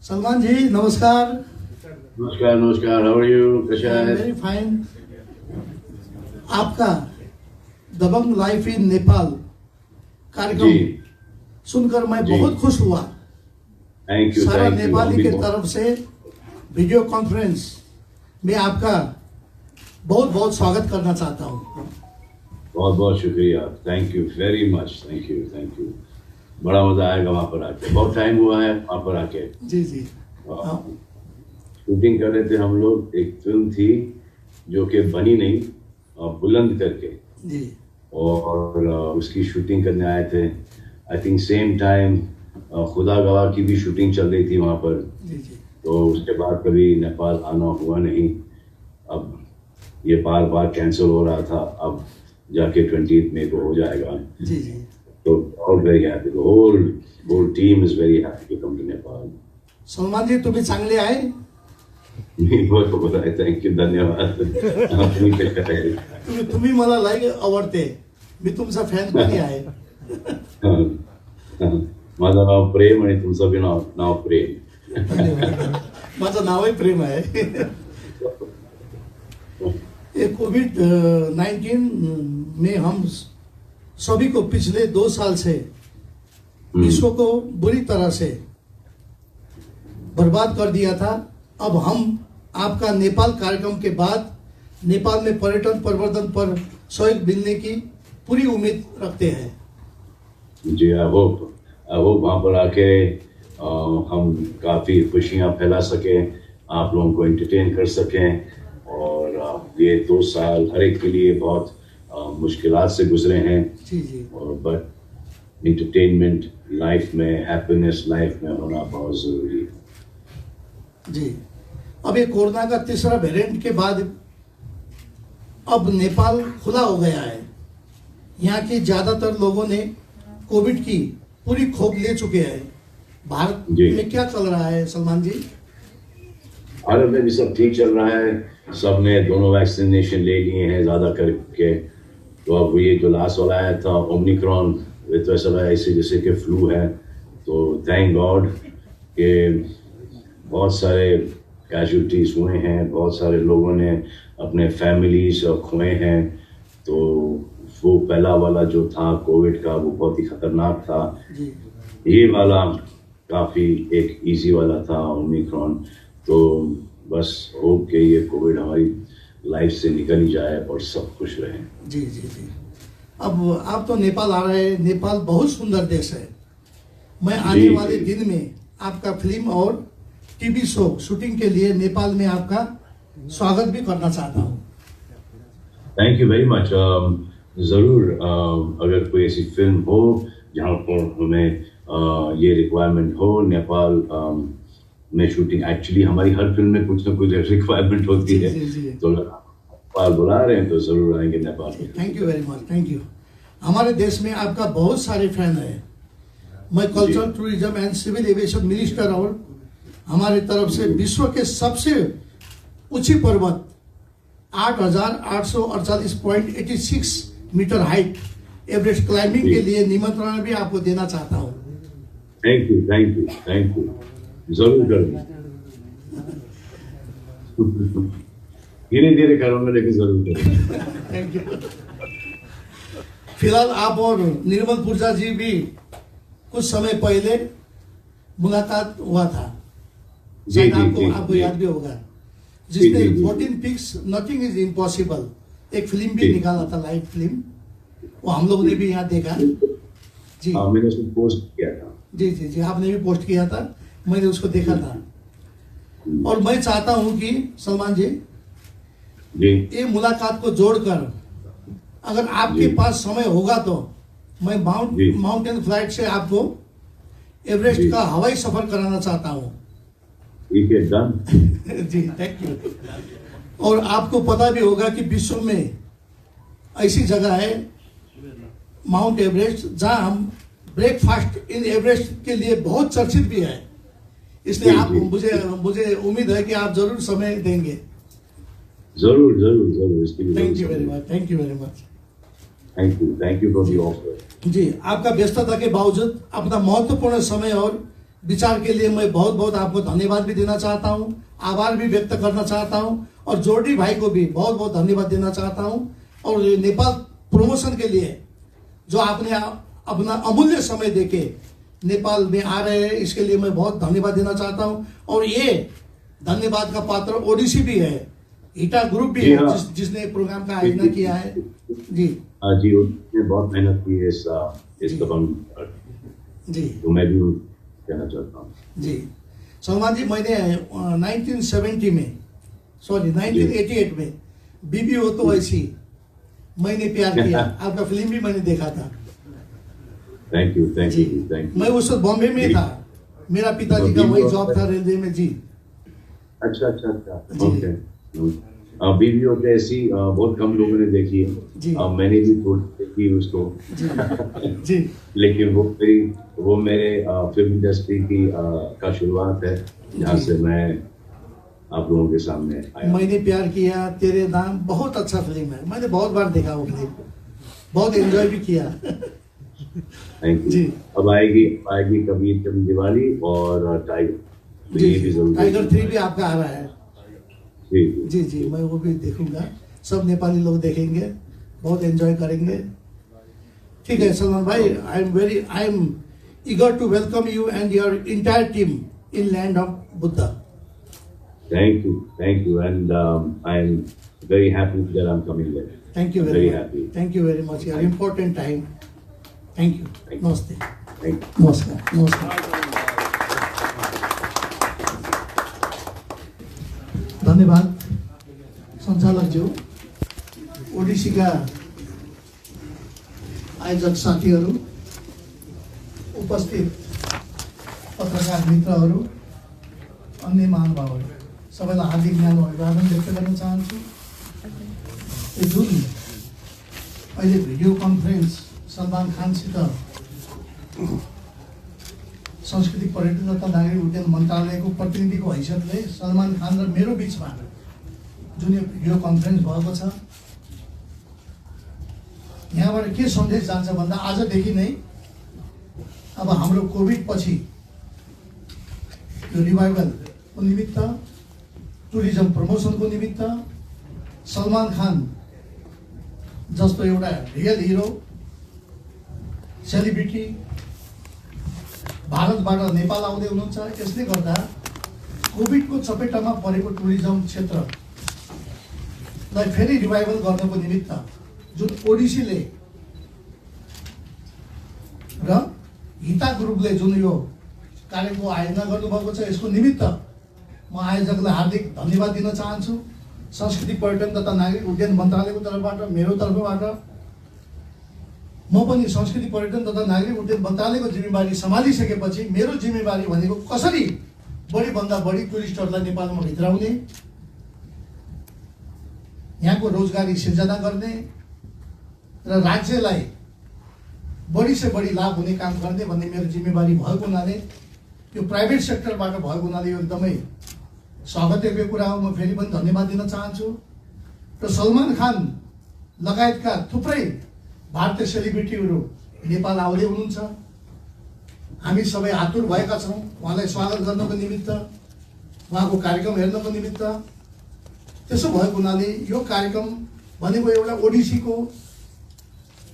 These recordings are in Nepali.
सलमान जी नमस्कार। नमस्कार नमस्कार, हाउ आर यू, कशा आहे? Very fine. आपका दबंग लाइफ इन नेपाल कार्यक्रम जी सुनकर मैं जी। बहुत खुश हुआ। थैंक यू सारा थैंक यू। नेपाली के तरफ से वीडियो कॉन्फ्रेंस में आपका बहुत बहुत स्वागत करना चाहता हूँ। बहुत बहुत शुक्रिया, thank you very much, thank you. बड़ा मजा आएगा वहाँ पर आके, बहुत टाइम हुआ है वहाँ पर आके। जी जी। हाँ, शूटिंग कर रहे थे हम लोग, एक फिल्म थी जो कि बनी नहीं, बुलंद करके, जी और उसकी शूटिंग करने आए थे। आई थिंक सेम टाइम खुदा गवाह की भी शूटिंग चल रही थी वहाँ पर। जी जी। तो उसके बाद कभी नेपाल आना हुआ नहीं। अब ये बार बार कैंसिल हो रहा था, अब जाके 20 मई को हो जाएगा। जी जी। तो all very happy, the whole team is very happy to come to Nepal. Salman ji तुम्ही चांगले आहे। बहुत बहुत थँक यू, धन्यवाद। तुम्ही कशा आहे? तुम्ही मला लाईक आवडते, मी तुमचा फॅन पण आहे। माझं नाव प्रेम आणि तुमचं बी नाव प्रेम। धन्यवाद। माझं नावही प्रेम आहे। ये कोविड-19 में हम सभी को पिछले 2 साल से विश्व को बुरी तरह से बर्बाद कर दिया था। अब हम आपका नेपाल कार्यक्रम के बाद नेपाल में पर्यटन प्रवर्धन पर सहयोग मिलने की पूरी उम्मीद रखते हैं। जी, आई होप वहाँ पर आके हम काफ़ी खुशियाँ फैला सकें, आप लोगों को एंटरटेन कर सकें। और ये 2 साल हर एक के लिए बहुत मुश्किलात से गुजरे हैं। जी जी। और बट एंटरटेनमेंट लाइफ में, हैप्पीनेस लाइफ में होना बहुत ज़रूरी है। जी। अब ये कोरोना का तीसरा वेरिएंट के बाद अब नेपाल खुला हो गया है। यहाँ के ज्यादातर लोगों ने कोविड की पूरी खोप ले चुके हैं। भारत जी। में क्या चल रहा है सलमान जी? भारत में भी सब ठीक चल रहा है, सब ने दोनों वैक्सीनेशन ले लिए हैं ज़्यादा करके। तो अब ये जो लास्ट वाला आया था ओमिक्रॉन, ये तो ऐसा लगा ऐसे जैसे कि फ्लू है। तो थैंक गॉड कि बहुत सारे कैजुअलिटीज हुए हैं, बहुत सारे लोगों ने अपने फैमिलीज खोए हैं। तो वो पहला वाला जो था कोविड का, वो बहुत ही खतरनाक था। जी ये वाला काफ़ी एक इजी वाला था ओमिक्रॉन। तो बस होप कि ये कोविड हमारी लाइफ से निकल ही जाए और सब खुश रहें। जी जी जी। अब आप तो नेपाल आ रहे हैं। नेपाल बहुत सुंदर देश है। मैं आने जी, वाले जी। दिन में आपका फिल्म और टीवी शो शूटिंग के लिए नेपाल में आपका स्वागत भी करना चाहता हूँ। Thank you very much. ज़रूर, अगर कोई ऐसी फिल्म हो जहाँ पर हमें ये रिक्वायरमेंट हो, नेपाल में शूटिंग, एक्चुअली हमारी हर फिल्म में कुछ ना कुछ रिक्वायरमेंट होती है। जी, जी, जी। तो नेपाल बुला रहे हैं तो ज़रूर आएंगे नेपाल में। Thank you very much, thank you. हमारे देश में आपका बहुत सारे फैन है। मैं culture tourism and civil aviation minister और हमारे तरफ से विश्व के सबसे ऊंची पर्वत 8,848.86 मीटर हाइट एवरेस्ट क्लाइंबिंग के लिए निमंत्रण भी आपको देना चाहता हूँ। थैंक यू ज़रूर करूँगा। धीरे धीरे करूँगा लेकिन ज़रूर करूँगा। Thank you. फिलहाल आप और निर्मल पुरजा जी भी कुछ समय पहले मुलाकात हुआ था। जी, शायद जी, जी, आपको जी। याद भी होगा, जिसने जी, जी, जी। 14 पिक्स नथिंग इज इम्पॉसिबल एक फिल्म भी जी। निकाला था, लाइव फिल्म। वो हम लोगों ने भी यहाँ देखा। जी हाँ, मैंने उसको पोस्ट किया था। जी जी जी। आपने भी पोस्ट किया था, मैंने उसको देखा था। और मैं चाहता हूँ कि सलमान जी जी ये मुलाकात को जोड़कर अगर आपके जी। पास समय होगा तो मैं जी। माउंटेन फ्लाइट से आपको एवरेस्ट जी। का हवाई सफर कराना चाहता हूँ। ठीक है, डन। G thank you. और आपको पता भी होगा कि विश्व में ऐसी जगह है माउंट एवरेस्ट जहां हम ब्रेकफास्ट इन एवरेस्ट के लिए बहुत चर्चित भी है। इसलिए जी, आप जी। मुझे उम्मीद है कि आप जरूर समय देंगे। जरूर इसके लिए thank you very much, thank you very much. Thank you for the offer. जी आपका व्यस्तता के बावजूद अपना महत्वपूर्ण समय और विचार के लिए मैं बहुत बहुत आपको धन्यवाद भी देना चाहता हूँ, आभार भी व्यक्त करना चाहता हूँ, और जोडी भाई को भी बहुत बहुत धन्यवाद देना चाहता हूँ। और नेपाल प्रमोशन के लिए जो आपने अपना अमूल्य समय देके नेपाल में आ रहे हैं, इसके लिए मैं बहुत धन्यवाद देना चाहता हूँ। और ये धन्यवाद का पात्र ओडिसी भी है, ईटा ग्रुप भी है, जिसने प्रोग्राम का आयोजन किया है। जी जी, उन्होंने बहुत मेहनत की है इस कदम जी, तो मैं भी कहना चाहता हूँ। जी सलमान जी, मैंने 1970 में 1988 में बीबी हो तो ऐसी मैंने प्यार किया, आपका फिल्म भी मैंने देखा था। Thank you thank ji, you thank you. मैं उस वक्त बॉम्बे में था, मेरा पिताजी का वही जॉब था रेलवे में। जी अच्छा अच्छा अच्छा, ओके। बीबी होते ऐसी बहुत कम लोगों ने देखी जी। है, मैंने भी थोड़ी देखी उसको जी लेकिन वो मेरे फिल्म इंडस्ट्री की का शुरुआत है, जहाँ से मैं आप लोगों के सामने आया। मैंने प्यार किया तेरे नाम बहुत अच्छा फिल्म है, मैंने बहुत बार देखा वो फिल्म, बहुत एंजॉय भी किया। थैंक यू जी। अब आएगी कबीर कभी दिवाली और टाइगर, तो ये भी जरूर टाइगर 3 भी आपका आ रहा है। जी जी जी, मैं वो भी देखूंगा, सब नेपाली लोग देखेंगे, बहुत एंजॉय करेंगे। ठीक है सलमान भाई, I am eager to welcome you and your entire team in land of Buddha. Thank you, and I'm very happy that I'm coming there. Thank you Very very much. happy. Thank you very much. Your important time. Thank you. Thank you. Namaste. Thank you. नमस्कार नमस्कार। धन्यवाद सञ्चालक ज्यू, ओडिसीका आयोजक साथीहरू, उपस्थित पत्रकार मित्रहरू, अन्य महानुभावहरू, सबैलाई हार्दिक न्यानो अभिवादन व्यक्त गर्न चाहन्छु। यो जुन अहिले भिडियो कन्फरेन्स सलमान खानसित संस्कृति पर्यटन तथा नागरिक उड्डयन मन्त्रालयको प्रतिनिधिको हैसियतले सलमान खान र मेरो बिचमा जुन यो भिडियो कन्फरेन्स भएको छ, यहाँबाट के सन्देश जान्छ भन्दा आजदेखि नै अब हाम्रो कोभिड पछि यो रिभाइभलको निमित्त, टुरिज्म प्रमोसनको निमित्त सलमान खान जस्तो एउटा रियल हिरो सेलिब्रिटी भारतबाट नेपाल आउँदै हुनुहुन्छ। यसले गर्दा कोभिडको चपेटामा परेको टुरिज्म क्षेत्रलाई फेरि रिभाइभल गर्नको निमित्त जुन ओडिसीले र हिता ग्रुपले जुन यो कार्यक्रमको आयोजना गर्नुभएको छ, यसको निमित्त म आयोजकलाई हार्दिक धन्यवाद दिन चाहन्छु। संस्कृति पर्यटन तथा नागरिक उड्डयन मन्त्रालयको तर्फबाट, मेरो तर्फबाट म पनि संस्कृति पर्यटन तथा नागरिक उड्डयन मन्त्रालयको जिम्मेवारी सम्हालिसकेपछि मेरो जिम्मेवारी भनेको कसरी बढीभन्दा बढी टुरिस्टहरूलाई नेपालमा भित्राउने, यहाँको रोजगारी सिर्जना गर्ने र राज्यलाई बढी से बढी लाभ हुने काम गर्ने भन्ने मेरो जिम्मेवारी भएको हुनाले, यो प्राइभेट सेक्टरबाट भएको हुनाले यो एकदमै स्वागतयोग्य कुरा हो। म फेरि पनि धन्यवाद दिन चाहन्छु। र सलमान खान लगायतका थुप्रै भारतीय सेलिब्रिटीहरू नेपाल आउँदै हुनुहुन्छ। हामी सबै आतुर भएका छौँ उहाँलाई स्वागत गर्नको निमित्त, उहाँको कार्यक्रम हेर्नको निमित्त। त्यसो भएको हुनाले यो कार्यक्रम भनेको एउटा ओडिसीको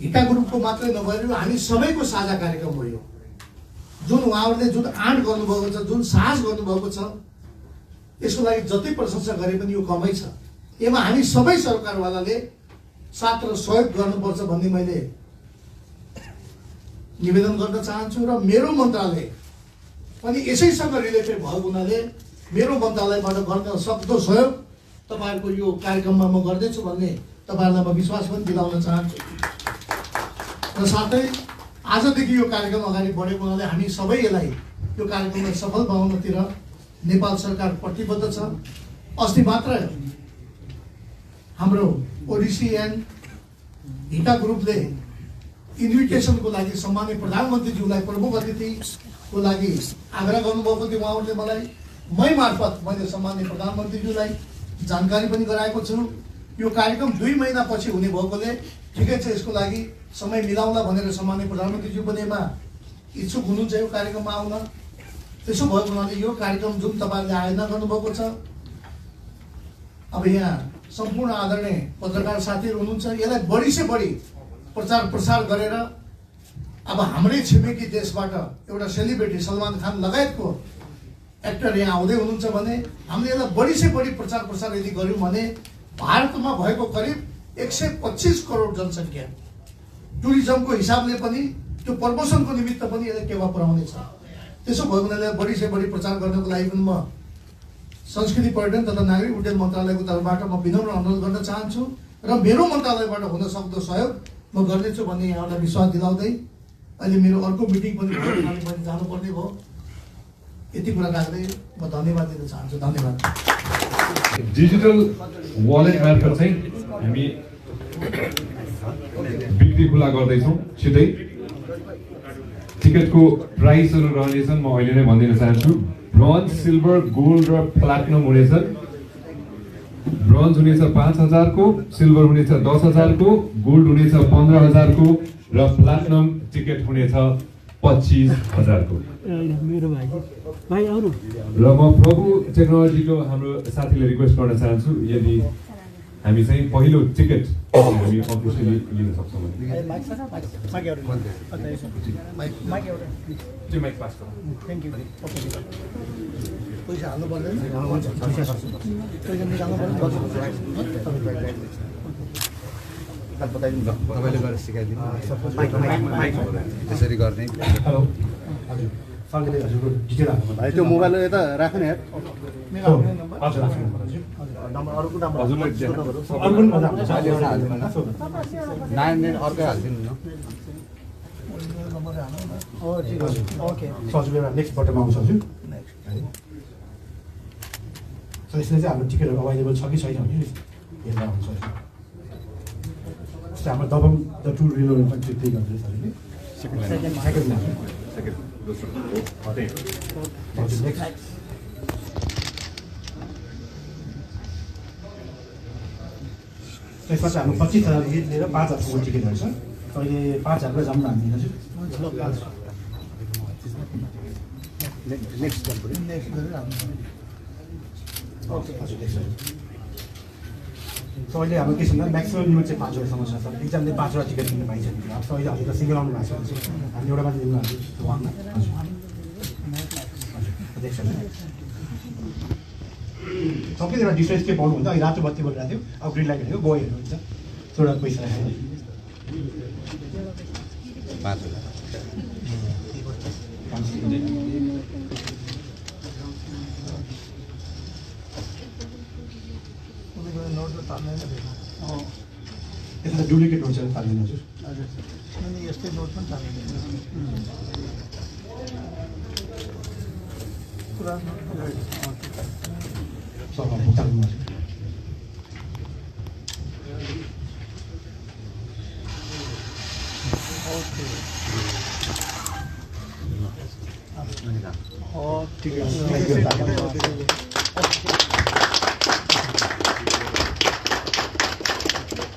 हिटा ग्रुपको मात्रै नभएर हामी सबैको साझा कार्यक्रम हो। यो जुन उहाँहरूले जुन आँट गर्नुभएको छ, जुन साहस गर्नुभएको छ, यसको लागि जति प्रशंसा गरे पनि यो कमै छ। यसमा हामी सबै सरकारवालाले साथ र सहयोग गर्नुपर्छ भन्ने मैले निवेदन गर्न चाहन्छु। र मेरो मन्त्रालय पनि यसैसँग रिलेटेड भएको हुनाले मेरो मन्त्रालयबाट गर्न सक्दो सहयोग तपाईँहरूको यो कार्यक्रममा म गर्दैछु भन्ने तपाईँहरूलाई म विश्वास पनि दिलाउन चाहन्छु। र साथै आजदेखि यो कार्यक्रम अगाडि बढेको हुनाले हामी सबै यसलाई, यो कार्यक्रमलाई सफल बनाउनतिर नेपाल सरकार प्रतिबद्ध छ। अस्ति मात्र हाम्रो ओडिसी एन्ड हिटा ग्रुपले इन्भिटेसनको लागि सम्माननीय प्रधानमन्त्रीज्यूलाई प्रमुख अतिथिको लागि आग्रह गर्नुभएको थियो उहाँहरूले मलाई। मै मार्फत मैले सम्माननीय प्रधानमन्त्रीज्यूलाई जानकारी पनि गराएको छु। यो कार्यक्रम 2 महिनापछि हुने भएकोले ठिकै छ, यसको लागि समय मिलाउला भनेर सम्माननीय प्रधानमन्त्रीज्यू पनि यसमा इच्छुक हुनुहुन्छ यो कार्यक्रममा आउन। त्यसो भएको हुनाले यो कार्यक्रम जुन तपाईँहरूले आयोजना गर्नुभएको छ, अब यहाँ सम्पूर्ण आदरणीय पत्रकार साथीहरू हुनुहुन्छ, यसलाई बढी से बढी प्रचार प्रसार गरेर अब हाम्रै छिमेकी देशबाट एउटा सेलिब्रिटी सलमान खान लगायतको एक्टर यहाँ आउँदै हुनुहुन्छ भने हामीले यसलाई बढी से बढी प्रचार प्रसार यदि गर्यौँ भने भारतमा भएको करिब 125 करोड जनसङ्ख्या टुरिज्मको हिसाबले पनि त्यो प्रमोसनको निमित्त पनि यसले टेवा पुर्याउनेछ। त्यसो भयो भने बढी से बढी प्रचार गर्नको लागि पनि म संस्कृति पर्यटन तथा नागरिक उड्डयन मन्त्रालयको तर्फबाट म विनम्र अनुरोध गर्न चाहन्छु र मेरो मन्त्रालयबाट हुन सक्दो सहयोग म गर्नेछु भन्ने यहाँलाई विश्वास दिलाउँदै अहिले मेरो अर्को मिटिङ पनि भयो, मैले जानुपर्ने भयो। यति कुरा राख्दै म धन्यवाद दिन चाहन्छु। धन्यवाद। डिजिटल वालेट मार्फत चाहिँ हामी बिक्री खुला गर्दैछौँ। छिटै टिकटको प्राइसहरू रहनेछन्, म अहिले नै भनिदिन चाहन्छु। ब्रोन्ज, सिल्भर, गोल्ड र प्लाटिनम हुनेछ। ब्रोन्ज हुनेछ 5,000 को, सिल्भर हुनेछ 10,000 को, गोल्ड हुनेछ 15,000 को र प्लाटिनम टिकट हुनेछ 25,000 को। र म प्रभु टेक्नोलोजीको हाम्रो साथीले रिक्वेस्ट गर्न चाहन्छु, यदि हामी चाहिँ पहिलो टिकट हामी अफिसियली लिन सक्छौँ भने पैसा हाल्नु पर्दैन। तपाईँले गरेर सिकाइदिनु त्यसरी गर्ने। भाइ त्यो मोबाइल यता राख्नु नि यार। नाइन अर्कै हालिदिनु न। नेक्स्ट बटनमा आउँछ हजुर। यसले चाहिँ हाम्रो टिकटहरू अभाइलेबल छ कि छैन भने हेर्दा हुन्छ। जस्तै हाम्रो दबङ द टुर रिलोड पनि त्यही गर्दैछ अहिले। त्यसमा चाहिँ हाम्रो 25,000 लिएर 5,000को टिकटहरू छ। अहिले 5,000 जाऊँ न हामी हजुर। नेक्स्ट अहिले हाम्रो के छ भन्दा म्याक्सिमम् लिमिट चाहिँ 5वटासम्म छ सर। एकजनाले 5वटा टिकट किन्न पाइन्छ। अब अहिले हजुर त सिङ्गल आउनु भएको छ भने चाहिँ हामी एउटा मात्रै लिनु हाल्छु वानमा। सबैजना डिफ्रेन्स के पाउनु हुन्छ। अहिले रातो बत्ती बोलिरहेको थियो, अब ग्रिन लाइट भनेको गयो हेर्नुहुन्छ। थोडा पैसा राखेर 5,000 यसमा डुप्लिकेट नोट चाहिँ पाल्दैन हजुर। यस्तै नोट पनि सबमा भुक्तान गर्नु। ठीक है।